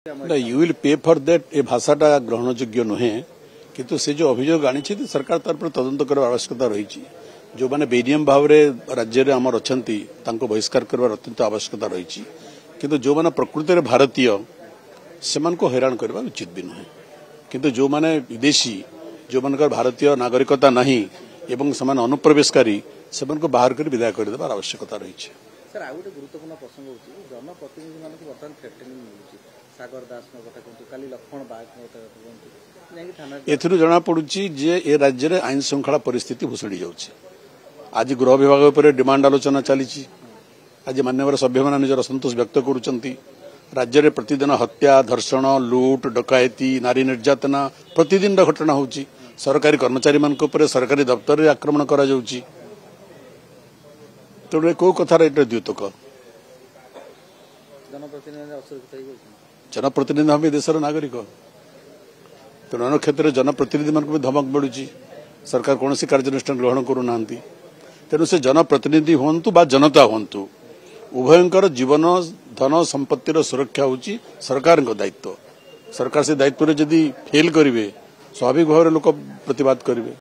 You will pay for that ए भाषाटा ग्रहण योग्य नुहे किंतु से जो अभियोग आनी सरकार तरफ तदंत कर आवश्यकता रही जो मैंने बेनियम भाव में राज्य में आमर अच्छा बहिष्कार कर अत्यंत आवश्यकता रही किंतु जो मैंने प्रकृति में भारतीय से हैरान करवा उचित भी नुहे किंतु जो मैंने विदेशी जो मान भारतीय नागरिकता नहीं एवं से अनुप्रवेशकारी से बाहर कर विदाय कर आवश्यकता रही सर आ गोटे गुरुत्वपूर्ण प्रसंग होची जनप्रतिनिधि मानक वर्तमान थ्रेटनिंग मिलुची सागर दास न कथा कहतु काली लक्ष्मण बाग न कथा कहतु नेकी थाना एथरु जना पडुची जे ए राज्य रे आईन श्रृंखला परिस्थिति भुसड़ी जाउची आज गृह विभाग ऊपर डिमांड आलोचना चलीची आज मान्यवर सभ्य माने निजर असंतोष व्यक्त करूचंती राज्य रे प्रतिदिन हत्या धर्षण लूट डकायती नारी निर्यातना प्रतिदिन घटना होची सरकारी कर्मचारी मानक ऊपर सरकारी दफ्तर रे आक्रमण करा जाउची तेणु कौ कथार द्योतक जनप्रतिनिधि हम देशर नागरिक तेणु अनेक क्षेत्र में जनप्रतिनिधि मान धमक मिलूँ सरकार कौन कार्यानुष्ठान ग्रहण करूना तेणु से जनप्रतिनिधि हूँ बा जनता हूँ उभयंकर जीवन धन संपत्तिर सुरक्षा होची सरकार दायित्व सरकार से दायित्व जदि फेल करेंगे स्वाभाविक भाव लोक प्रतिवाद करेंगे।